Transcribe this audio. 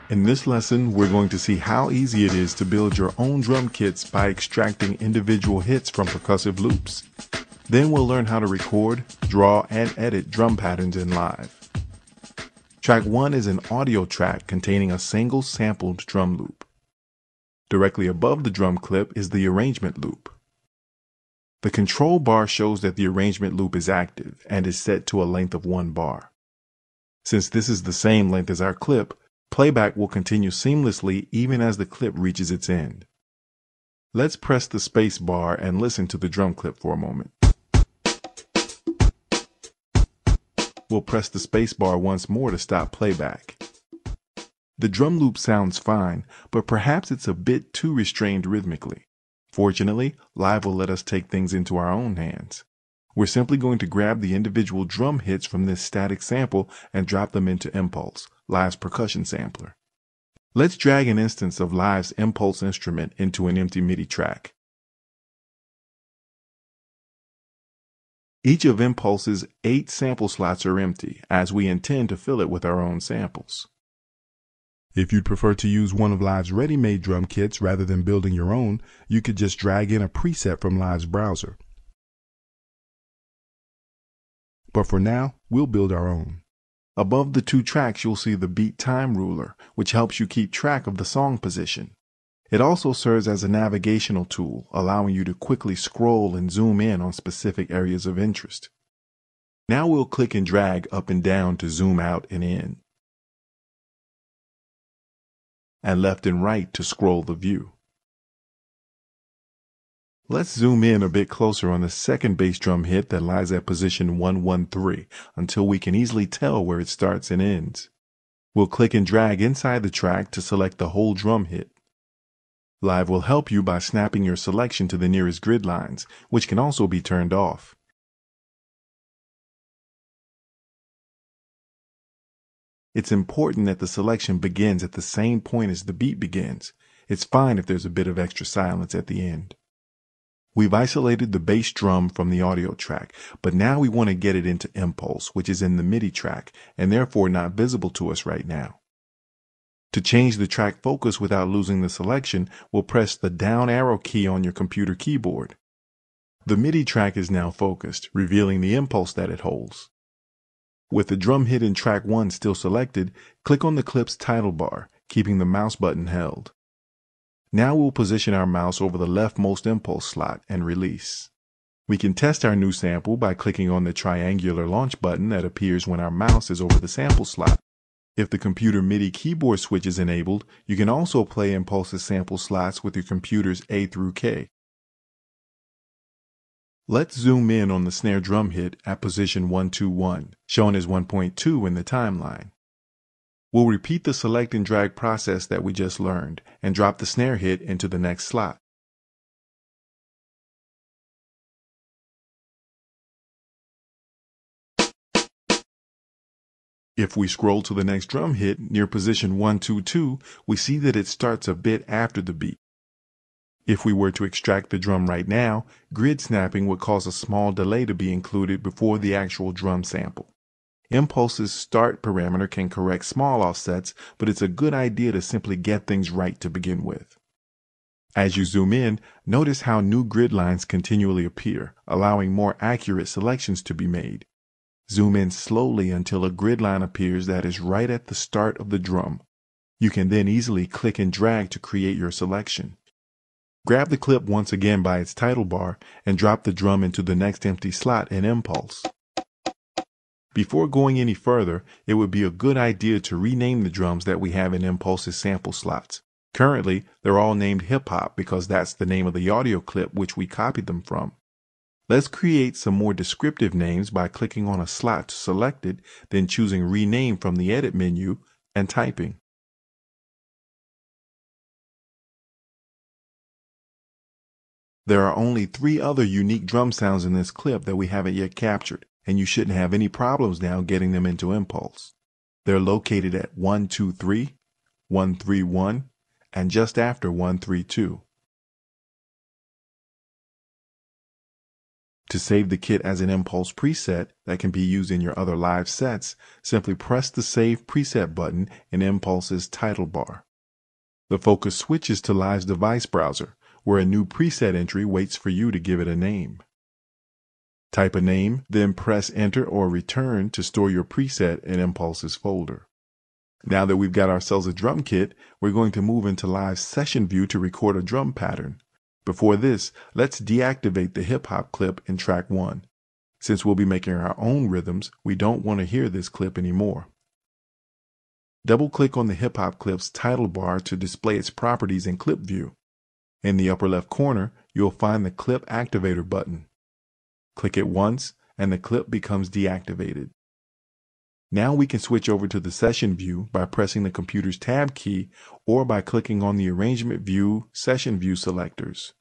In this lesson, we're going to see how easy it is to build your own drum kits by extracting individual hits from percussive loops. Then we'll learn how to record, draw, and edit drum patterns in Live. Track 1 is an audio track containing a single sampled drum loop. Directly above the drum clip is the arrangement loop. The control bar shows that the arrangement loop is active and is set to a length of 1 bar. Since this is the same length as our clip, playback will continue seamlessly even as the clip reaches its end. Let's press the space bar and listen to the drum clip for a moment. We'll press the space bar once more to stop playback. The drum loop sounds fine, but perhaps it's a bit too restrained rhythmically. Fortunately, Live will let us take things into our own hands. We're simply going to grab the individual drum hits from this static sample and drop them into Impulse, Live's percussion sampler. Let's drag an instance of Live's Impulse instrument into an empty MIDI track. Each of Impulse's 8 sample slots are empty, as we intend to fill it with our own samples. If you'd prefer to use one of Live's ready-made drum kits rather than building your own, you could just drag in a preset from Live's browser. But for now, we'll build our own. Above the 2 tracks, you'll see the beat time ruler, which helps you keep track of the song position. It also serves as a navigational tool, allowing you to quickly scroll and zoom in on specific areas of interest. Now we'll click and drag up and down to zoom out and in, and left and right to scroll the view. Let's zoom in a bit closer on the second bass drum hit that lies at position 113 until we can easily tell where it starts and ends. We'll click and drag inside the track to select the whole drum hit. Live will help you by snapping your selection to the nearest grid lines, which can also be turned off. It's important that the selection begins at the same point as the beat begins. It's fine if there's a bit of extra silence at the end. We've isolated the bass drum from the audio track, but now we want to get it into Impulse, which is in the MIDI track and therefore not visible to us right now. To change the track focus without losing the selection, we'll press the down arrow key on your computer keyboard. The MIDI track is now focused, revealing the impulse that it holds. With the drum hit in track 1 still selected, click on the clip's title bar, keeping the mouse button held. Now we'll position our mouse over the leftmost impulse slot and release. We can test our new sample by clicking on the triangular launch button that appears when our mouse is over the sample slot. If the computer MIDI keyboard switch is enabled, you can also play Impulse's sample slots with your computer's A through K. Let's zoom in on the snare drum hit at position 121, shown as 1.2 in the timeline. We'll repeat the select and drag process that we just learned and drop the snare hit into the next slot. If we scroll to the next drum hit near position 122, we see that it starts a bit after the beat. If we were to extract the drum right now, grid snapping would cause a small delay to be included before the actual drum sample. Impulse's start parameter can correct small offsets, but it's a good idea to simply get things right to begin with. As you zoom in, notice how new grid lines continually appear, allowing more accurate selections to be made. Zoom in slowly until a grid line appears that is right at the start of the drum. You can then easily click and drag to create your selection. Grab the clip once again by its title bar and drop the drum into the next empty slot in Impulse. Before going any further, it would be a good idea to rename the drums that we have in Impulse's sample slots. Currently, they're all named Hip Hop because that's the name of the audio clip which we copied them from. Let's create some more descriptive names by clicking on a slot to select it, then choosing Rename from the Edit menu and typing. There are only 3 other unique drum sounds in this clip that we haven't yet captured, and you shouldn't have any problems now getting them into Impulse. They're located at 123, 131, and just after 132. To save the kit as an Impulse preset that can be used in your other live sets, simply press the Save Preset button in Impulse's title bar. The focus switches to Live's device browser, where a new preset entry waits for you to give it a name. Type a name, then press Enter or Return to store your preset in Impulse's folder. Now that we've got ourselves a drum kit, we're going to move into Live's session view to record a drum pattern. Before this, let's deactivate the hip-hop clip in track 1. Since we'll be making our own rhythms, we don't want to hear this clip anymore. Double-click on the hip-hop clip's title bar to display its properties in Clip View. In the upper left corner, you'll find the Clip Activator button. Click it once, and the clip becomes deactivated. Now we can switch over to the Session View by pressing the computer's Tab key or by clicking on the Arrangement View, Session View selectors.